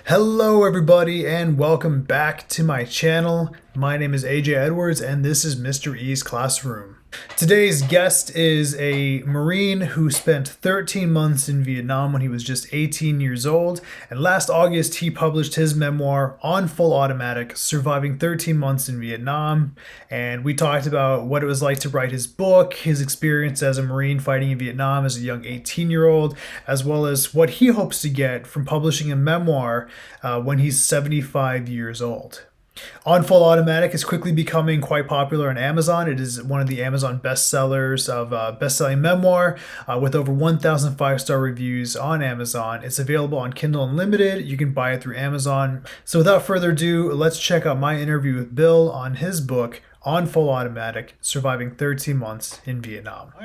Hello, everybody, and welcome back to my channel. My name is AJ Edwards, and this is Mr. E's Classroom. Today's guest is a Marine who spent 13 months in Vietnam when he was just 18 years old, and last August he published his memoir on full automatic, Surviving 13 Months in Vietnam. And we talked about what it was like to write his book, his experience as a Marine fighting in Vietnam as a young 18-year-old, as well as what he hopes to get from publishing a memoir when he's 75 years old. On Full Automatic is quickly becoming quite popular on Amazon. It is one of the Amazon bestsellers of best-selling memoir with over 1,000 five-star reviews on Amazon. It's available on Kindle Unlimited. You can buy it through Amazon. So without further ado, let's check out my interview with Bill on his book, On Full Automatic, Surviving 13 Months in Vietnam. All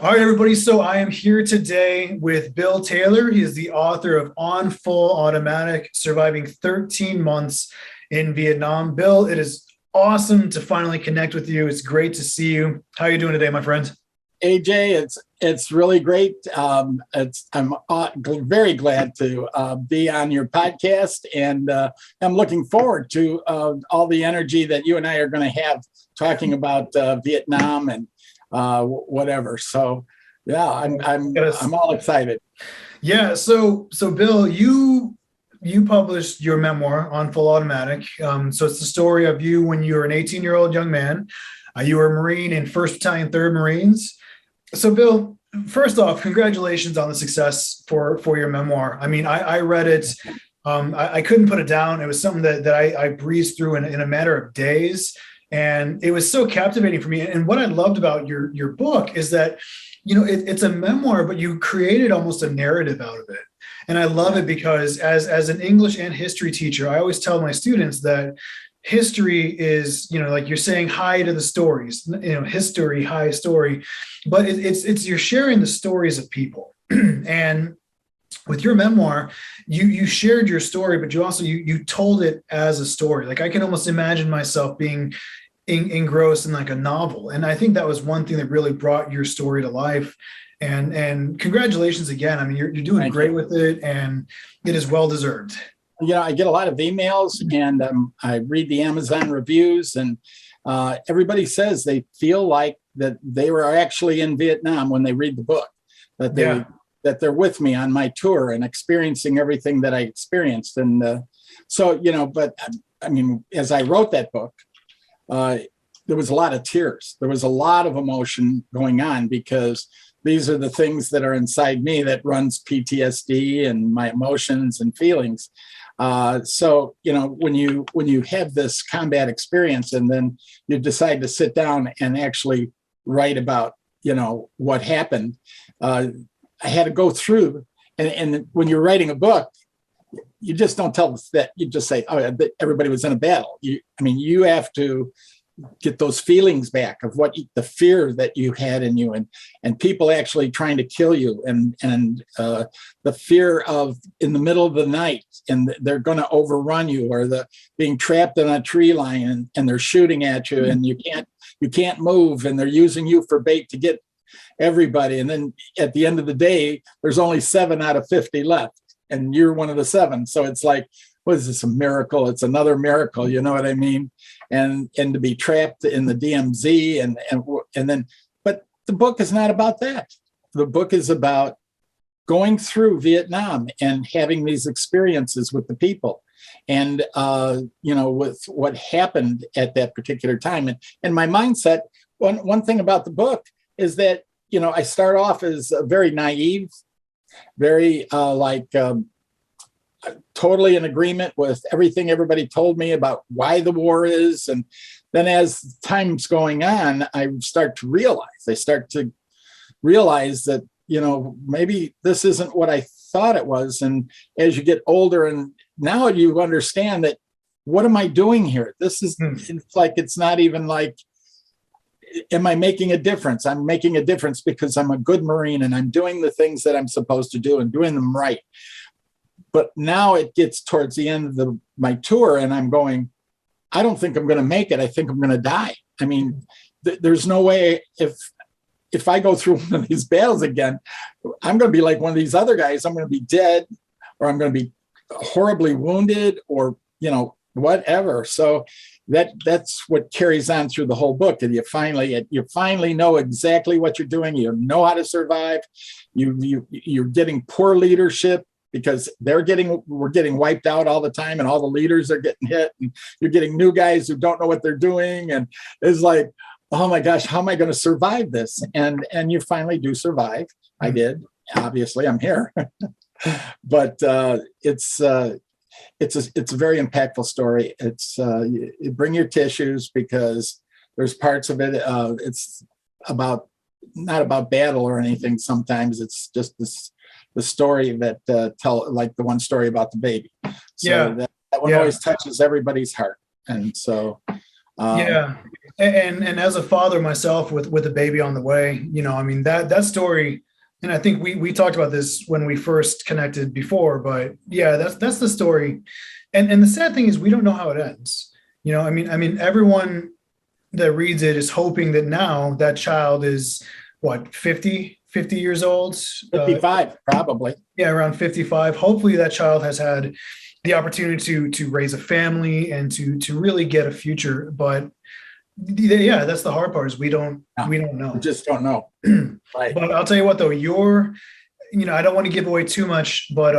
right, everybody. So I am here today with Bill Taylor. He is the author of On Full Automatic, Surviving 13 Months in Vietnam. Bill, it is awesome to finally connect with you. It's great to see you. How are you doing today, my friend? AJ, it's really great. I'm very glad to be on your podcast, and I'm looking forward to all the energy that you and I are going to have talking about Vietnam and whatever. So, yeah, I'm all excited. Yeah. So Bill, you published your memoir On Full Automatic. So it's the story of you when you were an 18-year-old young man. You were a Marine in 1st Battalion, 3rd Marines. So Bill, first off, congratulations on the success for your memoir. I mean, I read it. I couldn't put it down. It was something that I breezed through in a matter of days. And it was so captivating for me. And what I loved about your book is that, you know, it's a memoir, but you created almost a narrative out of it. And I love it because as an English and history teacher, I always tell my students that history is, you know, like you're saying hi to the stories, you know, history, hi story, but it's you're sharing the stories of people. And with your memoir, you shared your story, but you also you told it as a story. Like I can almost imagine myself being engrossed in like a novel. And I think that was one thing that really brought your story to life. And congratulations again. I mean, you're doing great with it, and it is well deserved. You know, I get a lot of emails, and I read the Amazon reviews, and everybody says they feel like that they were actually in Vietnam when they read the book, that they're with me on my tour and experiencing everything that I experienced. And so, you know, but I mean, as I wrote that book, there was a lot of tears. There was a lot of emotion going on because these are the things that are inside me that runs PTSD and my emotions and feelings. So, you know, when you have this combat experience and then you decide to sit down and actually write about, you know, what happened, I had to go through. And when you're writing a book, you just don't tell us that. You just say, oh, everybody was in a battle. You have to get those feelings back of what the fear that you had in you, and people actually trying to kill you, and the fear of in the middle of the night and they're going to overrun you, or the being trapped in a tree line and they're shooting at you and you can't move, and they're using you for bait to get everybody. And then at the end of the day, there's only 7 out of 50 left, and you're one of the 7. So it's like, what is this, a miracle? It's another miracle, you know what I mean? And to be trapped in the DMZ and then, but the book is not about that. The book is about going through Vietnam and having these experiences with the people, and you know, with what happened at that particular time. And my mindset, one thing about the book is that, you know, I start off as very naive, very totally in agreement with everything everybody told me about why the war is. And then as time's going on, I start to realize that, you know, maybe this isn't what I thought it was. And as you get older, and now you understand that, what am I doing here? This is it's like, it's not even like, am I making a difference? I'm making a difference because I'm a good Marine and I'm doing the things that I'm supposed to do and doing them right. But now it gets towards the end of my tour, and I'm going, I don't think I'm going to make it. I think I'm going to die. I mean, there's no way if I go through one of these battles again, I'm going to be like one of these other guys. I'm going to be dead, or I'm going to be horribly wounded or, whatever. So that's what carries on through the whole book. And you finally know exactly what you're doing. You know how to survive. You're getting poor leadership because we're getting wiped out all the time, and all the leaders are getting hit, and you're getting new guys who don't know what they're doing. And it's like, oh my gosh, how am I going to survive this? And you finally do survive. I did. Obviously, I'm here. But it's a very impactful story. You bring your tissues, because there's parts of it. It's not about battle or anything. Sometimes it's just the story that like the one story about the baby. So that one always touches everybody's heart. And so, and as a father myself with a baby on the way, that story. And I think we talked about this when we first connected before, but that's the story. And the sad thing is we don't know how it ends. Everyone that reads it is hoping that now that child is what, 50 years old? 55, probably. Yeah, around 55. Hopefully that child has had the opportunity to raise a family and to really get a future. But that's the hard part, is we don't know. We just don't know. Right. But I'll tell you what, though, I don't want to give away too much, but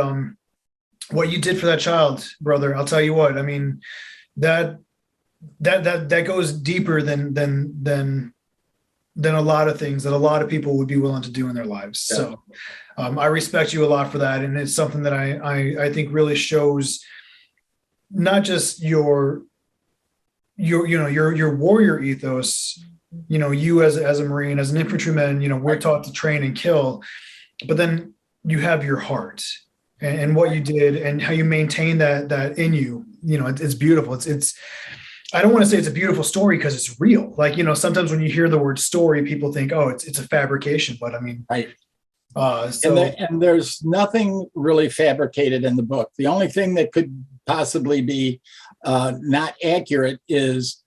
what you did for that child, brother, I'll tell you what, that goes deeper than a lot of things that a lot of people would be willing to do in their lives. Yeah. So I respect you a lot for that. And it's something that I think really shows not just your warrior ethos, you as a Marine, as an infantryman, we're taught to train and kill, but then you have your heart and what you did and how you maintain that in you. It's beautiful. It's I don't want to say it's a beautiful story because it's real. Like, sometimes when you hear the word story, people think, oh, it's a fabrication, but right. And there's nothing really fabricated in the book. The only thing that could possibly be not accurate is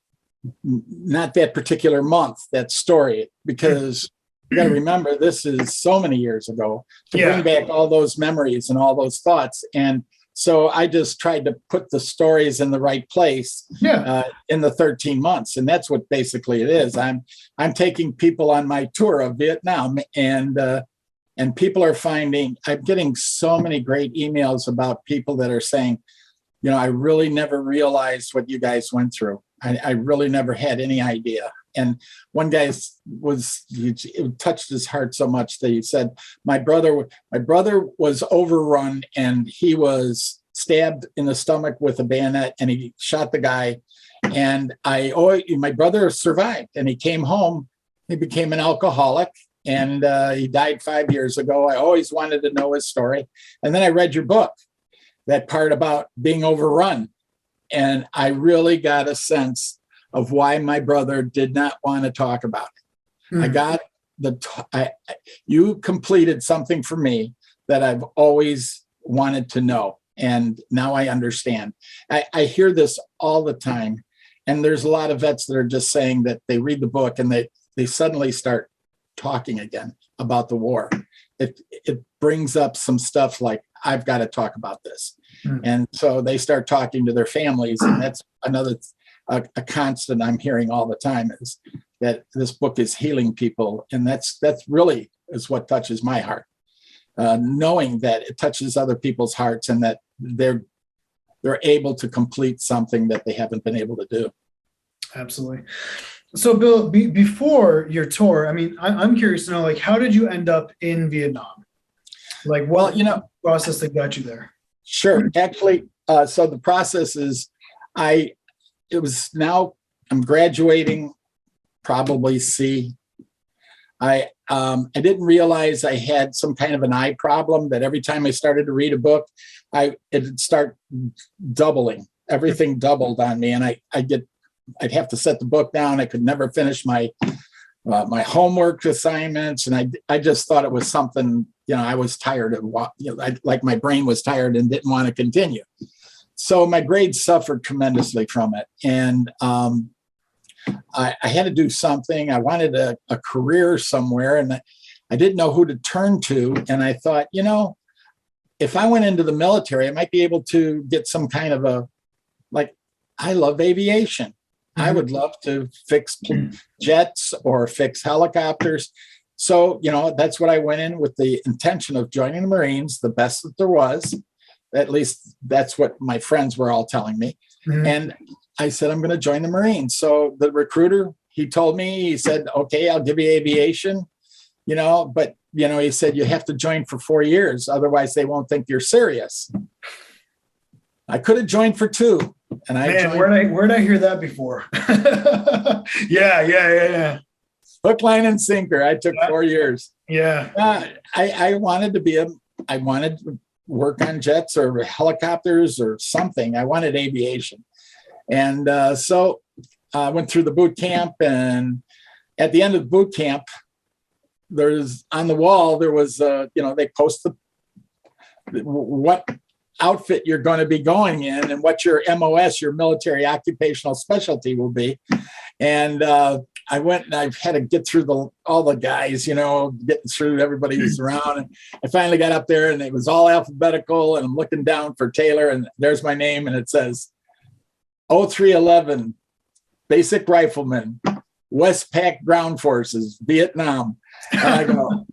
not that particular month, that story, because you got to remember, this is so many years ago, to bring back all those memories and all those thoughts. And so I just tried to put the stories in the right place in the 13 months. And that's what basically it is. I'm taking people on my tour of Vietnam, and people are I'm getting so many great emails about people that are saying, I really never realized what you guys went through. I really never had any idea. And one guy it touched his heart so much that he said, my brother was overrun, and he was stabbed in the stomach with a bayonet, and he shot the guy. And my brother survived, and he came home. He became an alcoholic, and he died 5 years ago. I always wanted to know his story. And then I read your book, that part about being overrun. And I really got a sense of why my brother did not want to talk about it. Mm-hmm. I got you completed something for me that I've always wanted to know. And now I understand. I hear this all the time. And there's a lot of vets that are just saying that they read the book and they suddenly start talking again about the war. It brings up some stuff like, I've got to talk about this. Mm. And so they start talking to their families. And that's another a constant I'm hearing all the time, is that this book is healing people. And that's really is what touches my heart. Knowing that it touches other people's hearts, and that they're able to complete something that they haven't been able to do. Absolutely. So Bill, before your tour, I'm curious to know, like, how did you end up in Vietnam? Like, what process that got you there? Sure. Actually, so the process is, I'm graduating, probably C. I didn't realize I had some kind of an eye problem, that every time I started to read a book, it'd start doubling. Everything doubled on me, and I'd have to set the book down. I could never finish my homework assignments, and I just thought it was something. I was tired of, like my brain was tired and didn't want to continue. So my grades suffered tremendously from it, and I had to do something. I wanted a career somewhere, and I didn't know who to turn to. And I thought, if I went into the military, I might be able to get some kind of I love aviation. I would love to fix jets or fix helicopters. So, that's what I went in with, the intention of joining the Marines, the best that there was. At least that's what my friends were all telling me. And I said, I'm going to join the Marines. So the recruiter, he told me, he said, okay, I'll give you aviation, but, he said, you have to join for 4 years. Otherwise, they won't think you're serious. I could have joined for 2. And where'd I hear that before? Yeah. Hook, line, and sinker. I took 4 years. Yeah. I wanted to work on jets or helicopters or something. I wanted aviation. And so I went through the boot camp, and at the end of the boot camp, there's on the wall, there was, they post what outfit you're going to be going in and what your MOS, your military occupational specialty, will be. And I went and I had to get through all the guys, getting through everybody who's around. And I finally got up there, and it was all alphabetical, and I'm looking down for Taylor, and there's my name, and it says 0311, Basic Rifleman, Westpac Ground Forces, Vietnam. And I go,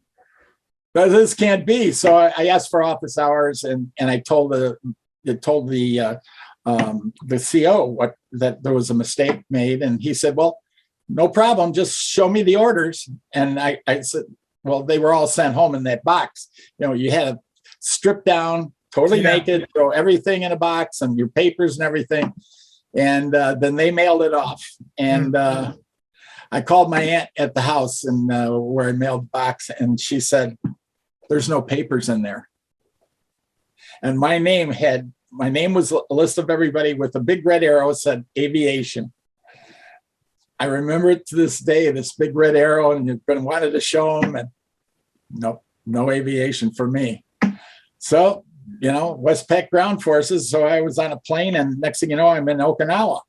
this can't be. So I asked for office hours, and I told the CO that there was a mistake made, and he said, well, no problem, just show me the orders. And I said, well, they were all sent home in that box. You had to strip down, totally naked, throw everything in a box and your papers and everything. And then they mailed it off. And I called my aunt at the house and where I mailed the box, and she said, there's no papers in there. And my name was a list of everybody with a big red arrow, said aviation. I remember it to this day, this big red arrow, and you're going to wanted to show them, and no aviation for me. So, Westpac Ground Forces. So I was on a plane, and next thing you know, I'm in Okinawa.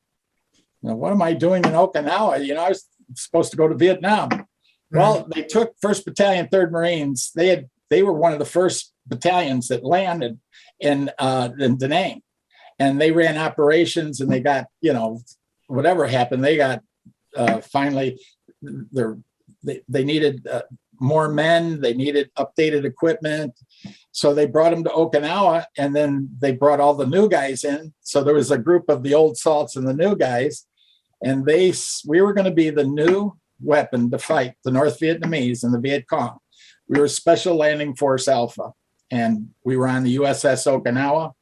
Now, what am I doing in Okinawa? I was supposed to go to Vietnam. Well, they took 1st Battalion, 3rd Marines. They were one of the first battalions that landed in Da Nang, and they ran operations, and they got, whatever happened, they got finally they needed more men, they needed updated equipment. So they brought them to Okinawa, and then they brought all the new guys in. So there was a group of the old salts and the new guys, and we were going to be the new weapon to fight the North Vietnamese and the Viet Cong. We were Special Landing Force Alpha, and we were on the USS Okinawa.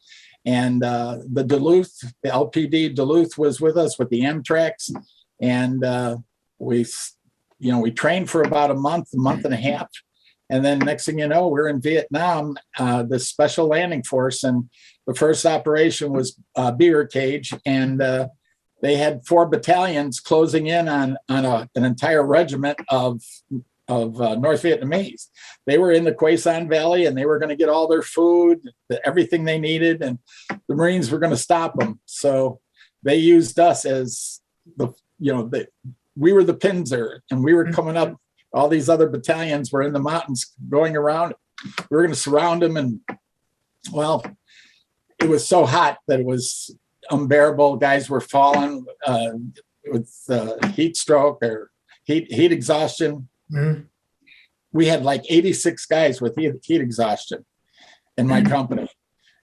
And the Duluth, the LPD Duluth was with us with the Amtraks. And we trained for about a month and a half. And then next thing you know, we're in Vietnam, the Special Landing Force. And the first operation was Beaver Cage. And they had 4 battalions closing in on an entire regiment of North Vietnamese. They were in the Quai San Valley, and they were going to get all their food, everything they needed, and the Marines were going to stop them. So they used us as we were the pincer, and we were coming up. All these other battalions were in the mountains going around. We were going to surround them, and well, it was so hot that it was unbearable. Guys were falling with heat stroke or heat exhaustion. We had like 86 guys with heat exhaustion in my company.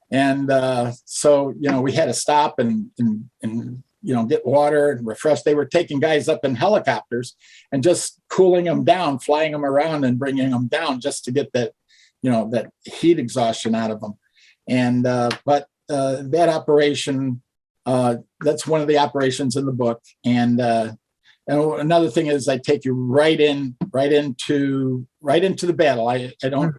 And so, we had to stop and get water and refresh. They were taking guys up in helicopters and just cooling them down, flying them around and bringing them down just to get that, that heat exhaustion out of them. And, but that operation, that's one of the operations in the book. And another thing is I take you right into the battle. I don't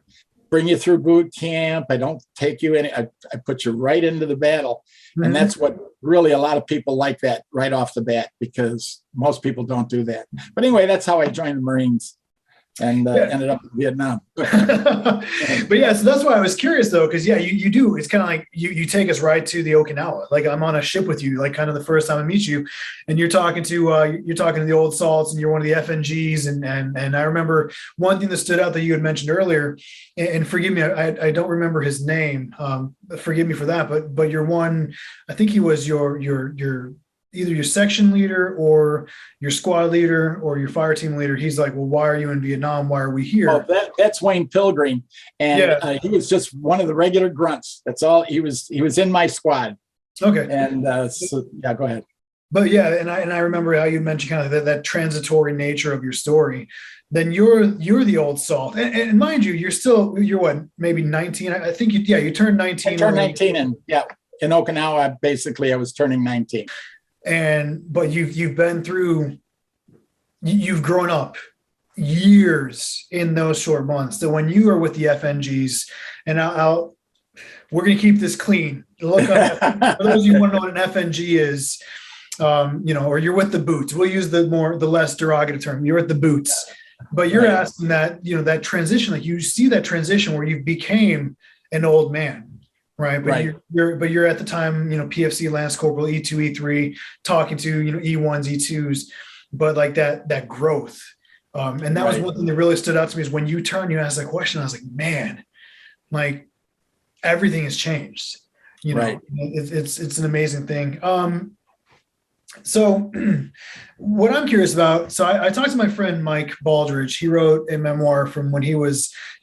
bring you through boot camp. I don't take you in. I put you right into the battle. And that's what really a lot of people like that right off the bat, because most people don't do that. But anyway, that's how I joined the Marines. and Yeah. ended up in Vietnam. But yeah, so that's why I was curious though, because yeah, you do. It's kind of like you take us right to the Okinawa. Like I'm on a ship with you, like kind of the first time I meet you, and you're talking to the old salts, and you're one of the FNGs, and I remember one thing that stood out that you had mentioned earlier, and forgive me, I don't remember his name. Forgive me for that, but you're one. I think he was your either your section leader or your squad leader or your fire team leader. He's like, well, why are you in Vietnam? Why are we here? Oh, that's Wayne Pilgrim. And he was just one of the regular grunts. That's all. He was in my squad. Okay. And so, yeah, go ahead. But yeah, and I remember how you mentioned kind of that transitory nature of your story. Then you're the old salt. And mind you, you're what, maybe 19? I think you turned 19. I turned 19 in Okinawa, basically I was turning 19. But you've been through, you've grown up years in those short months. So when you are with the FNGs, and we're going to keep this clean. Look up, for those of you who want to know what an FNG is, or you're with the boots. We'll use the less derogatory term. You're at the boots, but you're asking that, that transition, like you see that transition where you became an old man. Right. But you're at the time, PFC Lance Corporal, E2, E3, talking to, E1s, E2s, but like that growth. And that was one thing that really stood out to me is when you asked that question, I was like, man, like everything has changed. It's an amazing thing. So what I'm curious about, so I talked to my friend Mike Baldridge. He wrote a memoir from when him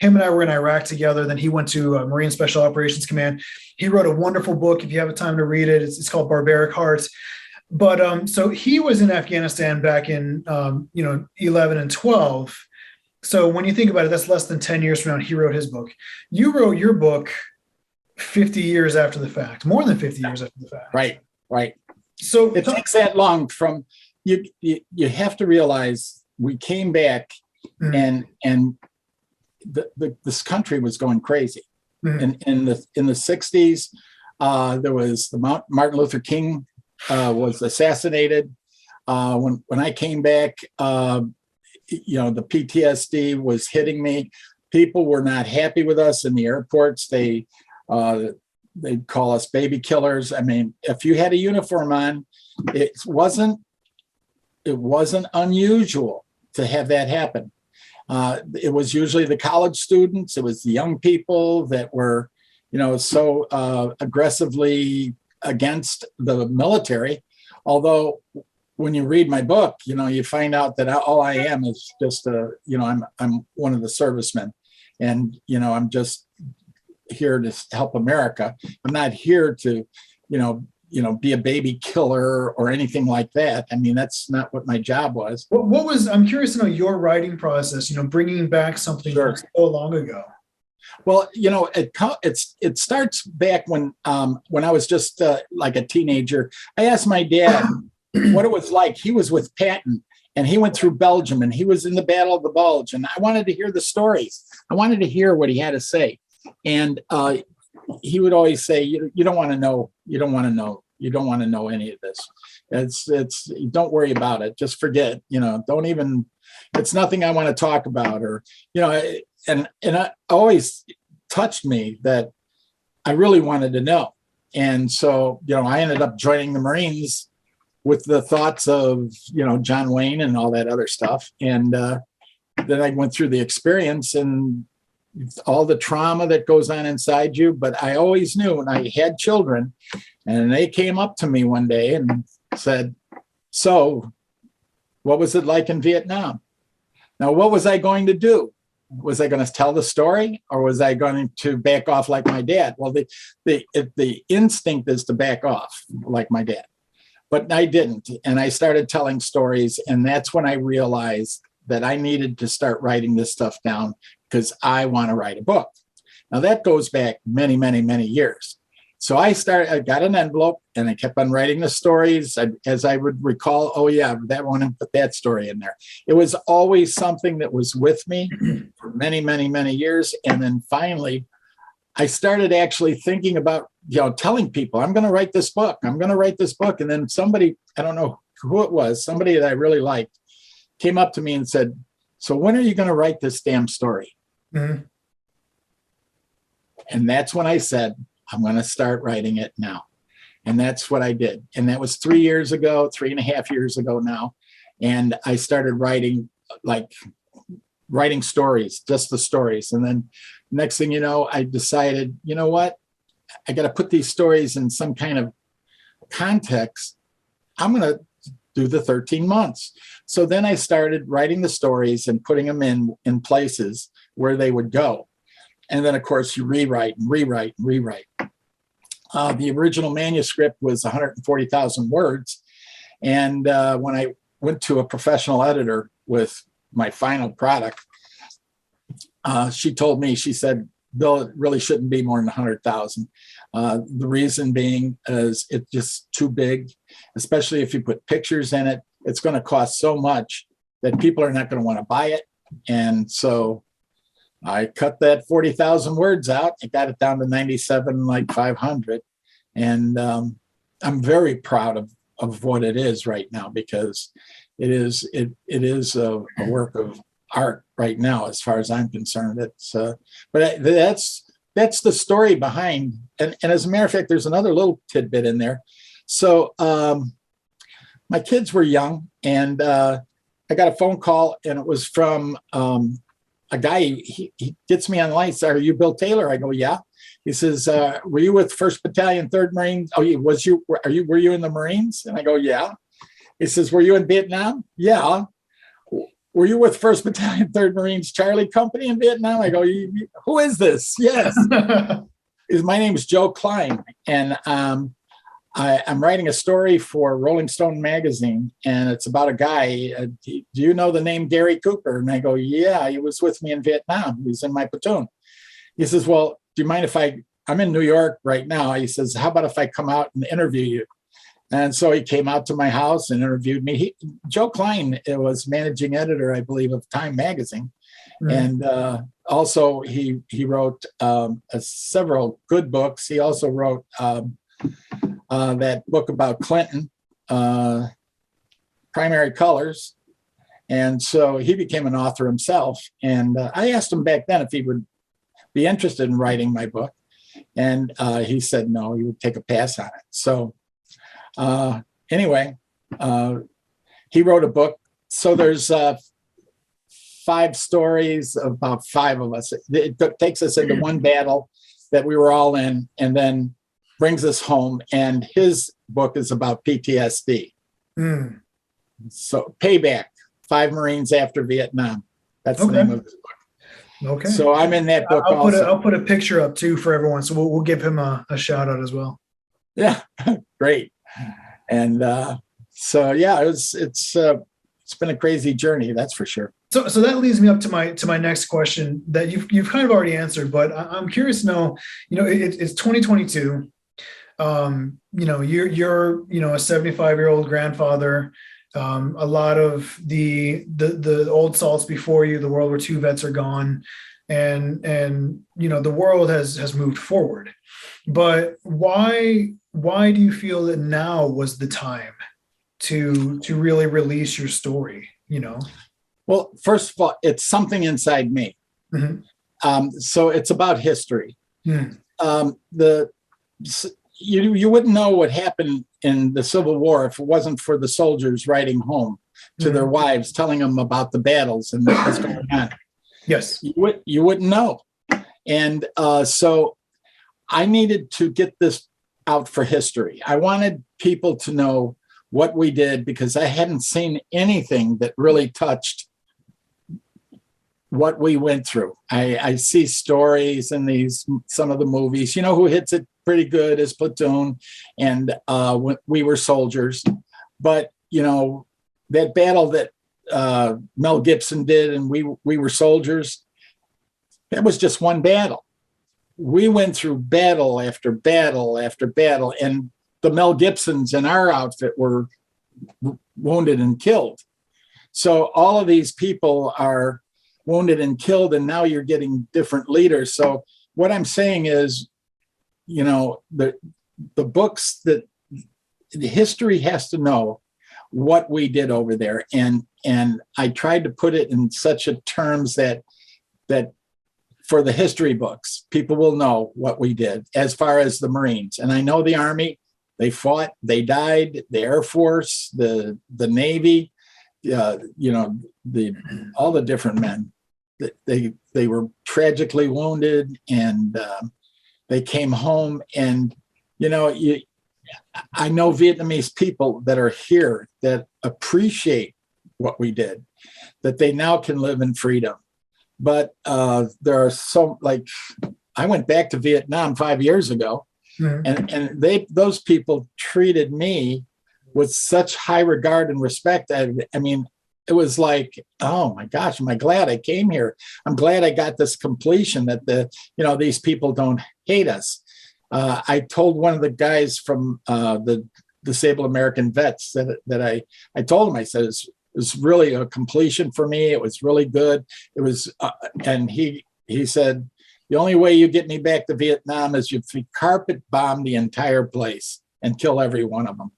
and I were in Iraq together. Then he went to Marine Special Operations Command. He wrote a wonderful book. If you have time to read it, it's called Barbarous Hearts. But so he was in Afghanistan back in 11 and 12. So when you think about it, that's less than 10 years from now. He wrote his book. You wrote your book 50 years after the fact, more than 50 years after the fact. Right. So it takes that long from you have to realize we came back and this country was going crazy. In the 60s, there was the Martin Luther King was assassinated. When I came back, the PTSD was hitting me. People were not happy with us in the airports. They'd call us baby killers. I mean, if you had a uniform on, it wasn't unusual to have that happen. It was usually the college students. It was the young people that were, so aggressively against the military. Although when you read my book, you find out that all I am is just I'm one of the servicemen, and I'm just here to help America. I'm not here to, be a baby killer or anything like that. I mean, that's not what my job was. I'm curious to know your writing process, bringing back something from so long ago. Well, it starts back when I was just like a teenager. I asked my dad what it was like. He was with Patton, and he went through Belgium, and he was in the Battle of the Bulge, and I wanted to hear the stories. I wanted to hear what he had to say. And he would always say, you don't want to know. You don't want to know. You don't want to know any of this. It's don't worry about it. Just forget, don't even, it's nothing I want to talk about, or, and it always touched me that I really wanted to know. And so, I ended up joining the Marines with the thoughts of, John Wayne and all that other stuff. And then I went through the experience and all the trauma that goes on inside you. But I always knew when I had children, and they came up to me one day and said, so what was it like in Vietnam? Now, what was I going to do? Was I going to tell the story, or was I going to back off like my dad? Well, the instinct is to back off like my dad, but I didn't. And I started telling stories. And that's when I realized that I needed to start writing this stuff down, because I want to write a book. Now that goes back many, many, many years. So I got an envelope, and I kept on writing the stories as I would recall. Oh yeah, that one, and put that story in there. It was always something that was with me for many, many, many years. And then finally, I started actually thinking about, telling people, I'm going to write this book. I'm going to write this book. And then somebody, I don't know who it was, somebody that I really liked, came up to me and said, so when are you going to write this damn story? Mhm. And that's when I said, I'm going to start writing it now. And that's what I did. And that was 3 years ago, 3.5 years ago now. And I started writing stories, just the stories. And then next thing you know, I decided, you know what? I got to put these stories in some kind of context. I'm going to do the 13 months. So then I started writing the stories and putting them in places where they would go. And then, of course, you rewrite and rewrite and rewrite. The original manuscript was 140,000 words. And when I went to a professional editor with my final product, she told me, she said, Bill, it really shouldn't be more than 100,000. The reason being is it's just too big, especially if you put pictures in it. It's going to cost so much that people are not going to want to buy it. And so I cut that 40,000 words out. I got it down to 97,500. And I'm very proud of what it is right now, because it is a work of art right now, as far as I'm concerned. It's but that's the story behind. And as a matter of fact, there's another little tidbit in there. So my kids were young, and I got a phone call, and it was from a guy. He gets me on the line. Says, "Are you Bill Taylor?" I go, "Yeah." He says, "Were you with 1st Battalion, 3rd Marines?" "Oh, were you in the Marines?" And I go, "Yeah." He says, "Were you in Vietnam?" "Yeah." "Were you with 1st Battalion, 3rd Marines Charlie Company in Vietnam?" I go, "Who is this?" "Yes." My name is Joe Klein, and I'm writing a story for Rolling Stone magazine, and it's about a guy. Do you know the name Gary Cooper? And I go, "Yeah, he was with me in Vietnam. He was in my platoon." He says, "Well, do you mind if I'm in New York right now." He says, "How about if I come out and interview you?" And so he came out to my house and interviewed me. Joe Klein was managing editor, I believe, of Time magazine. Mm-hmm. And also he wrote several good books. He also wrote that book about Clinton, Primary Colors. And so he became an author himself. And I asked him back then if he would be interested in writing my book. And he said no, he would take a pass on it. So anyway, he wrote a book. So there's 5 stories, about 5 of us. It takes us into one battle that we were all in, and then brings us home. And his book is about PTSD. Mm. So Payback, 5 Marines after Vietnam. That's the name of his book. Okay. So I'm in that book. I'll put a picture up too for everyone. So we'll give him a shout out as well. Yeah, great. And so yeah, it's been a crazy journey, that's for sure. So that leads me up to my next question that you've kind of already answered, but I'm curious to know. It's 2022. You're a 75-year-old grandfather. A lot of the old salts before you, the World War II vets are gone, and the world has moved forward. But why do you feel that now was the time to really release your story? Well, first of all, it's something inside me. Mm-hmm. So it's about history. Mm. You wouldn't know what happened in the Civil War if it wasn't for the soldiers writing home to their wives, telling them about the battles and what was going on. Yes, you wouldn't know. And so I needed to get this out for history. I wanted people to know what we did, because I hadn't seen anything that really touched what we went through. I see stories in some of the movies. Who hits it pretty good is Platoon, and we were soldiers. But that battle that Mel Gibson did, and we were soldiers, that was just one battle. We went through battle after battle after battle, and the Mel Gibsons in our outfit were wounded and killed. So all of these people are wounded and killed, and now you're getting different leaders. So what I'm saying is, the books that the history has to know what we did over there. And I tried to put it in such a terms that for the history books, people will know what we did as far as the Marines. And I know the Army, they fought, they died, the Air Force, the Navy, all the different men. They were tragically wounded, and they came home. And I know Vietnamese people that are here that appreciate what we did, that they now can live in freedom. But there are I went back to Vietnam 5 years ago, and those people treated me with such high regard and respect. I mean, it was like, oh my gosh, am I glad I came here? I'm glad I got this completion that these people don't hate us. I told one of the guys from the Disabled American Vets that I told him, I said, it was really a completion for me. It was really good. It was, and he said, the only way you get me back to Vietnam is if you carpet bomb the entire place and kill every one of them.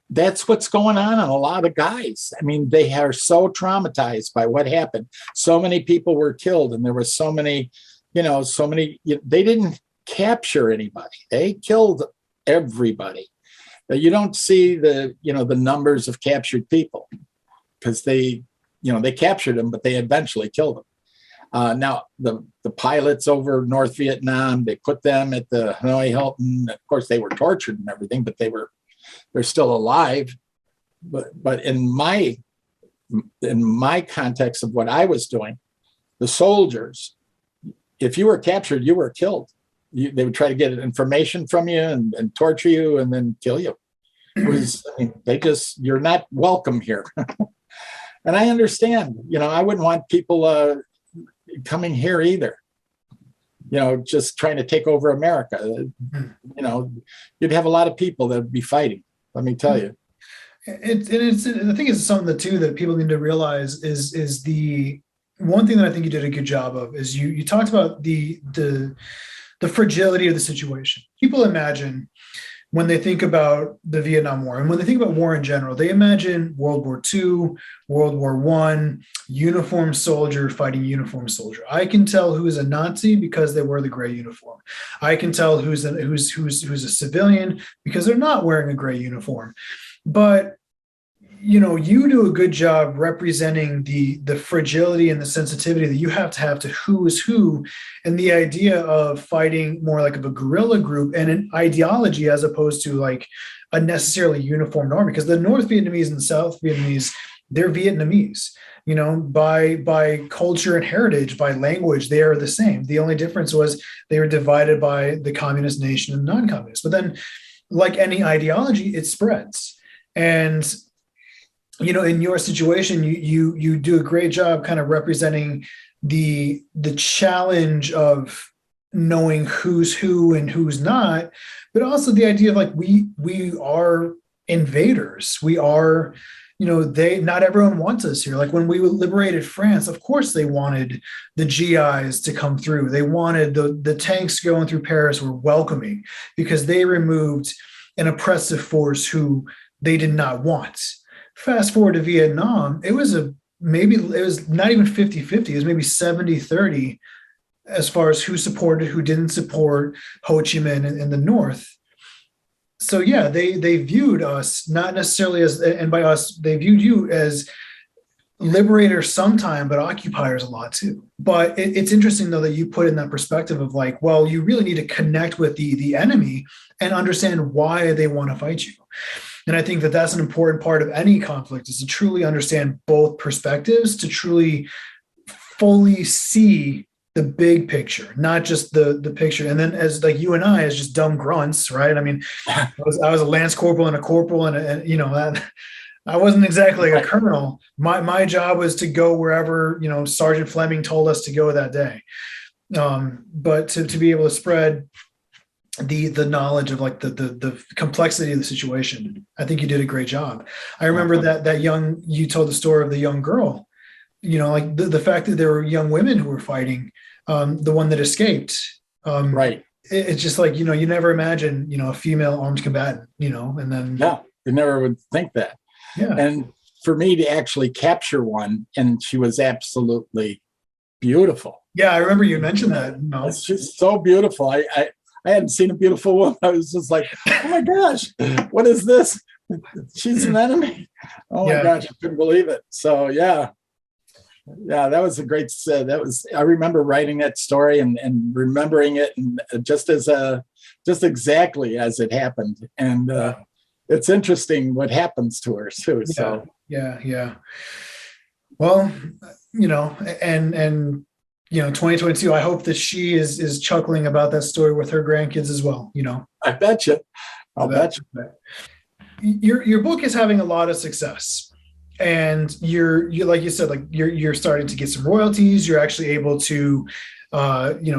That's what's going on in a lot of guys. I mean, they are so traumatized by what happened. So many people were killed, and there were so many, they didn't capture anybody. They killed everybody. You don't see the numbers of captured people, because they captured them, but they eventually killed them. Now the pilots over North Vietnam, they put them at the Hanoi Hilton. Of course, they were tortured and everything, but they're still alive. But in my context of what I was doing, the soldiers, if you were captured, you were killed. They would try to get information from you and torture you and then kill you. It was, you're not welcome here. And I understand, I wouldn't want people coming here either, just trying to take over America. You'd have a lot of people that would be fighting, let me tell you. I think it's something too that people need to realize is the one thing that I think you did a good job of is you talked about the fragility of the situation. People imagine, when they think about the Vietnam War and when they think about war in general, they imagine World War II, World War I, uniformed soldier fighting uniformed soldier. I can tell who is a Nazi because they wear the gray uniform. I can tell who's a civilian because they're not wearing a gray uniform. But you do a good job representing the fragility and the sensitivity that you have to who is who, and the idea of fighting more like of a guerrilla group and an ideology as opposed to like a necessarily uniformed army. Because the North Vietnamese and the South Vietnamese, they're Vietnamese. By culture and heritage, by language, they are the same. The only difference was they were divided by the communist nation and non-communist. But then, like any ideology, it spreads. And in your situation, you do a great job kind of representing the challenge of knowing who's who and who's not, but also the idea of like we are invaders. We are, not everyone wants us here. Like when we liberated France, of course they wanted the GIs to come through. They wanted the tanks going through Paris were welcoming because they removed an oppressive force who they did not want. Fast forward to Vietnam, it was not even 50-50. It was maybe 70-30 as far as who supported, who didn't support Ho Chi Minh in the North. So yeah, they viewed us not necessarily as, and by us, they viewed you as liberators sometime, but occupiers a lot too. But it's interesting though that you put in that perspective of like, well, you really need to connect with the enemy and understand why they want to fight you. And I think that that's an important part of any conflict, is to truly understand both perspectives, to truly fully see the big picture, not just the picture. And then as like you and I, as just dumb grunts, right? I mean, I was a Lance Corporal and a Corporal and I wasn't exactly a colonel. My job was to go wherever, Sergeant Fleming told us to go that day. But to be able to spread the knowledge of like the complexity of the situation, I think you did a great job. I remember you told the story of the young girl, like the fact that there were young women who were fighting, the one that escaped. Right. It's just like, you never imagine, a female armed combatant, and then. Yeah, you never would think that. Yeah. And for me to actually capture one, and she was absolutely beautiful. Yeah, I remember you mentioned that. It's just so beautiful. I hadn't seen a beautiful woman. I was just like, oh my gosh, what is this? She's an enemy. Oh my gosh, I couldn't believe it. So yeah, that was a great. I remember writing that story and remembering it, and just exactly as it happened. And it's interesting what happens to her too. Yeah. So yeah. Well, and 2022. I hope that she is chuckling about that story with her grandkids as well. I bet you. I'll bet you. Your book is having a lot of success, and you're like you said, like you're starting to get some royalties. You're actually able to,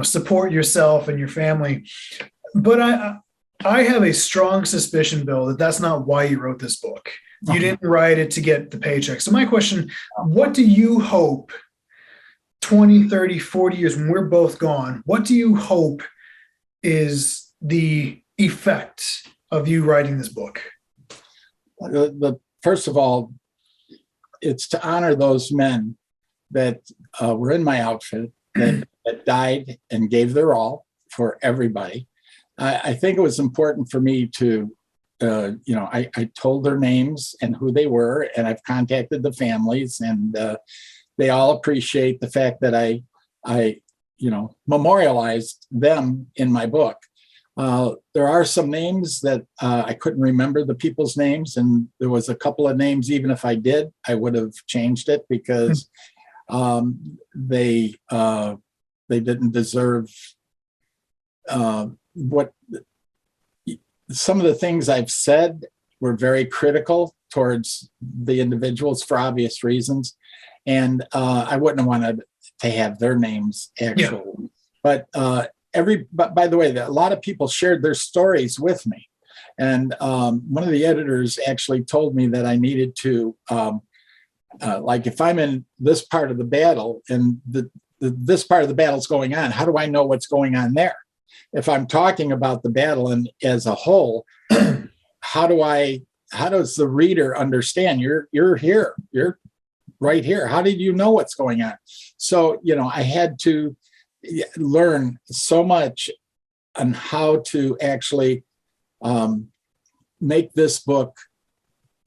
support yourself and your family. But I have a strong suspicion, Bill, that that's not why you wrote this book. You didn't write it to get the paycheck. So my question, what do you hope 20, 30, 40 years when we're both gone, what do you hope is the effect of you writing this book? First of all, it's to honor those men that were in my outfit that died and gave their all for everybody. I think it was important for me to, I told their names and who they were, and I've contacted the families, and they all appreciate the fact that I memorialized them in my book. There are some names that I couldn't remember the people's names, and there was a couple of names, even if I did, I would have changed it because they didn't deserve what some of the things I've said were very critical towards the individuals for obvious reasons. And I wouldn't have wanted to have their names actually. But by the way, a lot of people shared their stories with me. And one of the editors actually told me that I needed to, like if I'm in this part of the battle and this part of the battle is going on, how do I know what's going on there? If I'm talking about the battle and as a whole, how does the reader understand you're here, you're right here? How did you know what's going on? So, I had to learn so much on how to actually make this book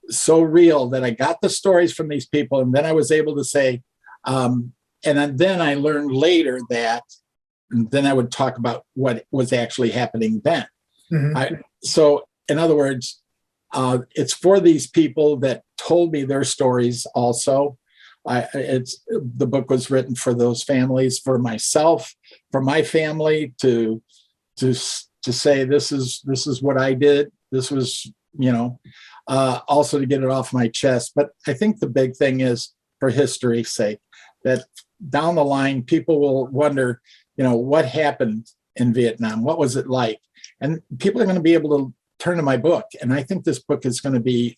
so real that I got the stories from these people. And then I was able to say, and then I learned later that, and then I would talk about what was actually happening then. Mm-hmm. So in other words, it's for these people that told me their stories also. The book was written for those families, for myself, for my family to say, this is what I did. This was, also to get it off my chest. But I think the big thing is for history's sake, that down the line, people will wonder, what happened in Vietnam? What was it like? And people are going to be able to turn to my book. And I think this book is going to be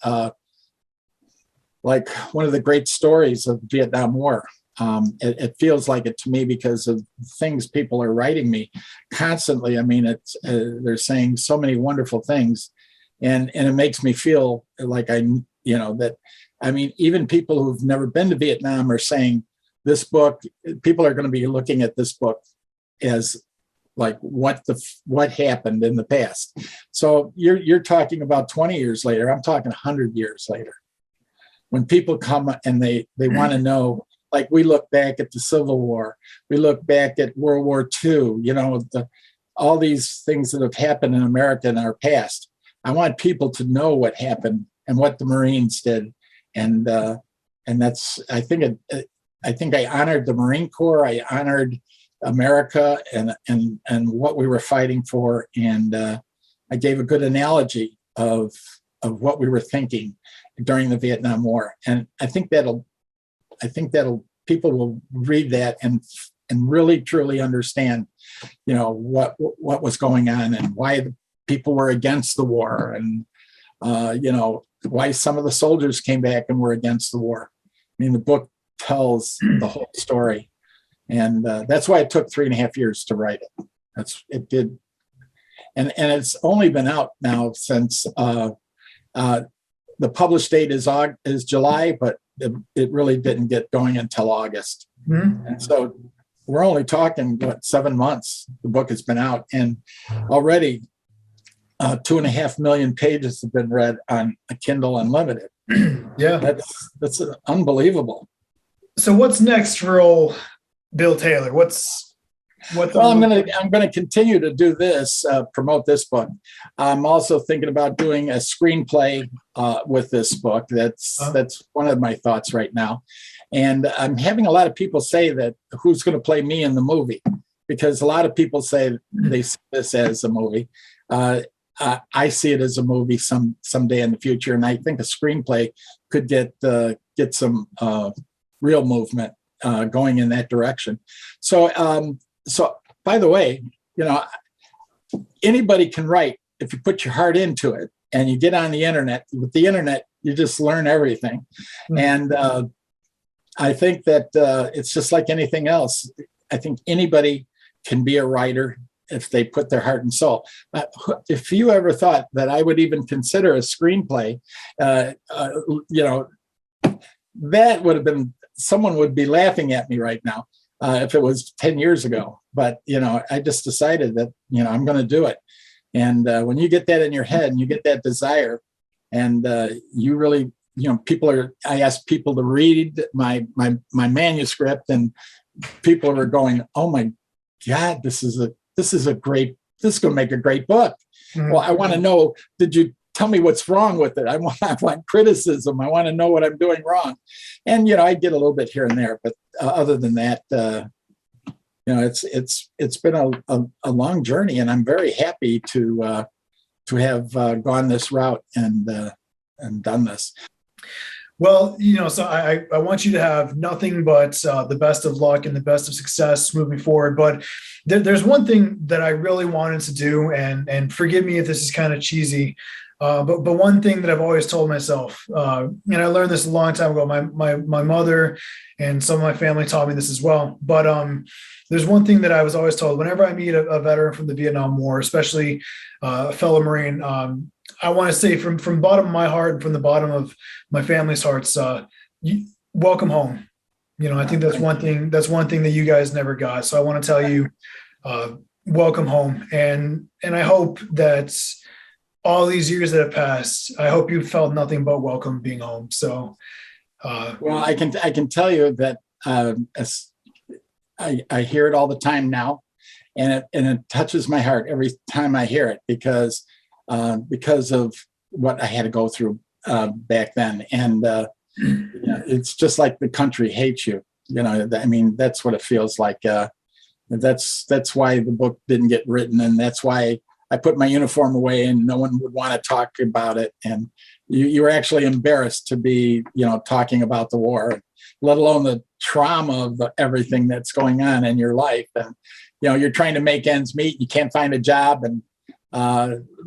like one of the great stories of the Vietnam War. It feels like it to me because of things people are writing me constantly. I mean, they're saying so many wonderful things, and it makes me feel like even people who've never been to Vietnam are saying this book. People are going to be looking at this book as like what happened in the past. So you're talking about 20 years later. I'm talking 100 years later. When people come and they want to know, like we look back at the Civil War, we look back at World War II, all these things that have happened in America in our past. I want people to know what happened and what the Marines did, and that's I think I honored the Marine Corps. I honored America and what we were fighting for, and I gave a good analogy of what we were thinking during the Vietnam War. And I think that'll people will read that and really truly understand, what was going on and why the people were against the war, and why some of the soldiers came back and were against the war. I mean, the book tells the whole story, and that's why it took 3.5 years to write it. It did, and it's only been out now since the published date is July, but it really didn't get going until August. Mm-hmm. And so we're only talking, 7 months the book has been out, and already 2.5 million pages have been read on a Kindle Unlimited. Yeah. That's unbelievable. So what's next for old Bill Taylor? Well, I'm gonna continue to do this, promote this book. I'm also thinking about doing a screenplay with this book. That's one of my thoughts right now. And I'm having a lot of people say that who's going to play me in the movie, because a lot of people say they see this as a movie. I see it as a movie someday in the future, and I think a screenplay could get some real movement going in that direction. So, by the way, anybody can write if you put your heart into it and you get on the internet. With the internet, you just learn everything. Mm-hmm. And I think that it's just like anything else. I think anybody can be a writer if they put their heart and soul. If you ever thought that I would even consider a screenplay, that would have been, someone would be laughing at me right now. If it was 10 years ago. But, I just decided that, I'm going to do it. And when you get that in your head and you get that desire, and you really, I asked people to read my manuscript, and people were going, oh my God, this is going to make a great book. Mm-hmm. Well, I want to know, did you tell me what's wrong with it? I want criticism. I want to know what I'm doing wrong. And, I get a little bit here and there, but other than that, it's been a long journey, and I'm very happy to have gone this route and done this. Well, so I want you to have nothing but the best of luck and the best of success moving forward. But there's one thing that I really wanted to do, and forgive me if this is kind of cheesy, but one thing that I've always told myself, and I learned this a long time ago. My mother and some of my family taught me this as well. But there's one thing that I was always told whenever I meet a veteran from the Vietnam War, especially a fellow Marine. I want to say from the bottom of my heart and from the bottom of my family's hearts, welcome home. I think that's one thing that you guys never got. So I want to tell you, welcome home. And I hope that all these years that have passed, I hope you felt nothing but welcome being home. So, well, I can tell you that I hear it all the time now, and it touches my heart every time I hear it, because of what I had to go through back then. And it's just like the country hates you. That's what it feels like. That's why the book didn't get written, and that's why I put my uniform away and no one would want to talk about it. And you were actually embarrassed to be, talking about the war, let alone the trauma of everything that's going on in your life. And, you're trying to make ends meet. You can't find a job. And,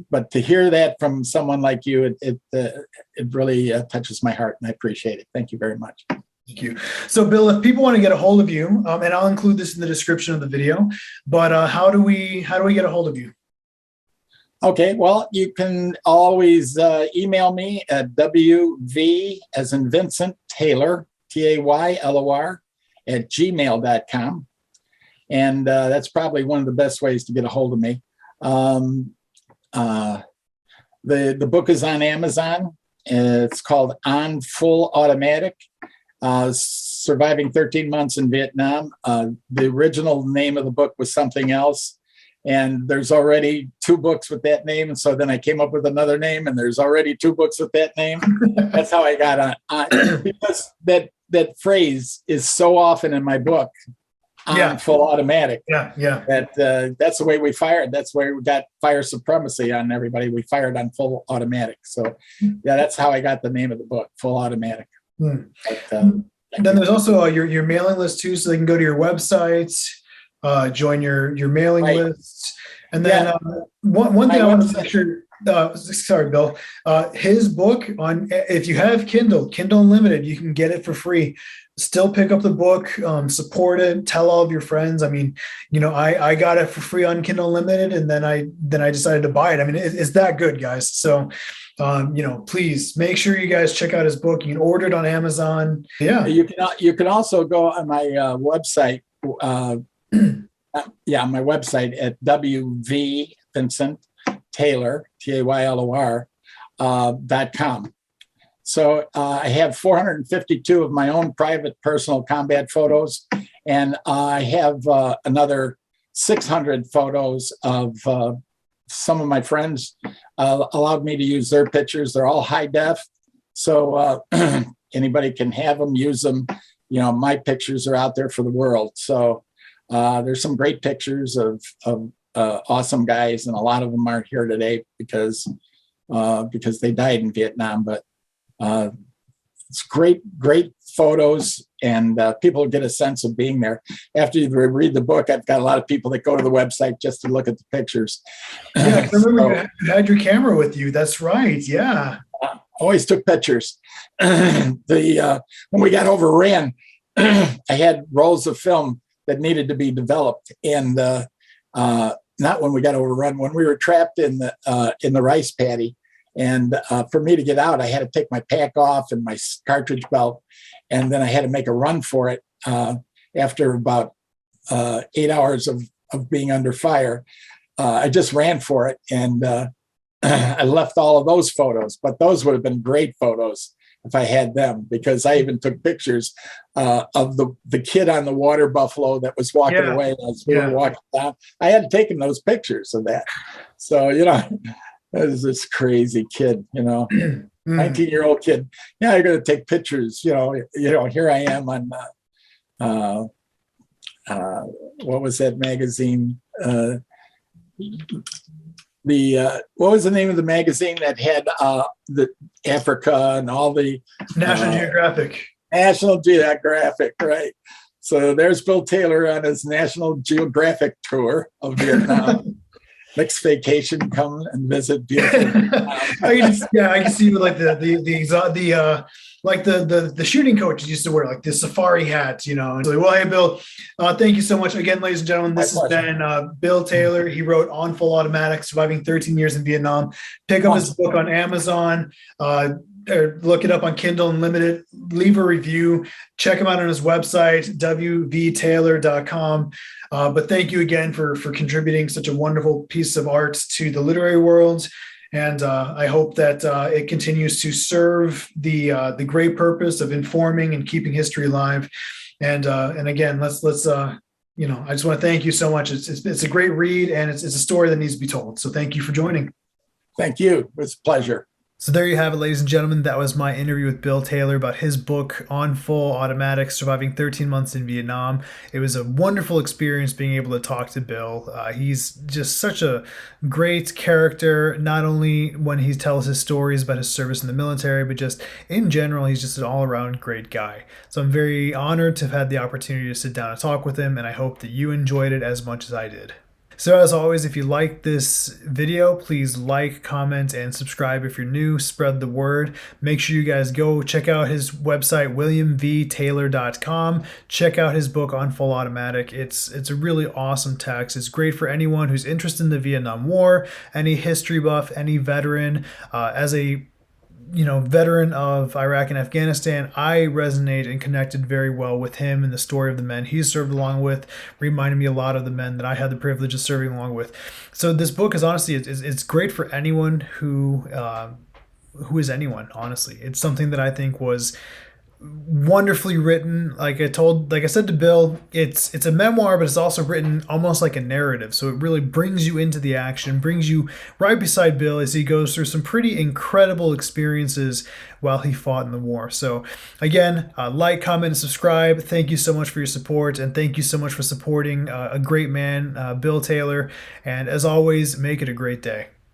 but to hear that from someone like you, it really touches my heart, and I appreciate it. Thank you very much. Thank you. So, Bill, if people want to get a hold of you, and I'll include this in the description of the video, but how do we get a hold of you? Okay, well, you can always email me at wv, as in Vincent, Taylor, Taylor, at gmail.com. And that's probably one of the best ways to get a hold of me. The book is on Amazon. It's called On Full Automatic, Surviving 13 Months in Vietnam. The original name of the book was something else. And there's already 2 books with that name. And so then I came up with another name, and there's already 2 books with that name. That's how I got on because that phrase is so often in my book, on full automatic. Yeah. That's the way we fired. That's where we got fire supremacy on everybody. We fired on full automatic. So that's how I got the name of the book, Full Automatic. But, then there's also your mailing list too. So they can go to your website, join your mailing list. And then one thing I want to make sure, sorry, Bill, his book if you have Kindle Unlimited, you can get it for free. still pick up the book, support it, tell all of your friends. I mean, I got it for free on Kindle Unlimited, and then I decided to buy it. I mean, it's that good, guys. So, please make sure you guys check out his book. You can order it on Amazon. Yeah. You can also go on my website. My website at wvtaylor, TAYLOR.com. So I have 452 of my own private personal combat photos, and I have another 600 photos of some of my friends allowed me to use their pictures. They're all high def, so anybody can have them, use them. My pictures are out there for the world. So there's some great pictures of awesome guys, and a lot of them aren't here today because they died in Vietnam. But it's great photos, and people get a sense of being there. After you read the book, I've got a lot of people that go to the website just to look at the pictures. Yeah, I remember you had your camera with you. That's right. Yeah. Always took pictures. When we got overran, I had rolls of film that needed to be developed, and not when we got overrun, when we were trapped in the rice paddy. And for me to get out, I had to take my pack off and my cartridge belt, and then I had to make a run for it after about 8 hours of being under fire. I just ran for it, and I left all of those photos, but those would have been great photos if I had them, because I even took pictures of the kid on the water buffalo that was walking away as we were walking down. I had taken those pictures of that. So, there's this crazy kid, 19-year-old kid. Yeah, you're going to take pictures. Here I am on, what was that magazine? What was the name of the magazine that had the Africa and all the National Geographic? National Geographic, right? So there's Bill Taylor on his National Geographic tour of Vietnam. Next vacation, come and visit beautiful. I can see like the shooting coaches used to wear, like the safari hats, And so, well, hey, Bill, thank you so much again, ladies and gentlemen. This has been Bill Taylor. He wrote On Full Automatic: Surviving 13 Years in Vietnam. Pick up his book on Amazon. Or look it up on Kindle Unlimited. Leave a review. Check him out on his website, wvtaylor.com. But thank you again for contributing such a wonderful piece of art to the literary world. And I hope that it continues to serve the great purpose of informing and keeping history alive. And again, let's I just want to thank you so much. It's a great read, and it's a story that needs to be told. So thank you for joining. Thank you. It was a pleasure. So there you have it, ladies and gentlemen. That was my interview with Bill Taylor about his book, On Full Automatic: Surviving 13 Months in Vietnam. It was a wonderful experience being able to talk to Bill. He's just such a great character, not only when he tells his stories about his service in the military, but just in general, he's just an all-around great guy. So I'm very honored to have had the opportunity to sit down and talk with him, and I hope that you enjoyed it as much as I did. So as always, if you like this video, please like, comment, and subscribe if you're new. Spread the word. Make sure you guys go check out his website, wvtaylor.com. Check out his book On Full Automatic. It's a really awesome text. It's great for anyone who's interested in the Vietnam War, any history buff, any veteran. As a veteran of Iraq and Afghanistan, I resonate and connected very well with him and the story of the men he's served along with. Reminded me a lot of the men that I had the privilege of serving along with. So this book is honestly, it's great for anyone who is anyone. Honestly, it's something that I think was wonderfully written. Like I said to Bill, it's a memoir, but it's also written almost like a narrative. So it really brings you into the action, brings you right beside Bill as he goes through some pretty incredible experiences while he fought in the war. So again, like, comment, and subscribe. Thank you so much for your support, and thank you so much for supporting a great man, Bill Taylor. And as always, make it a great day.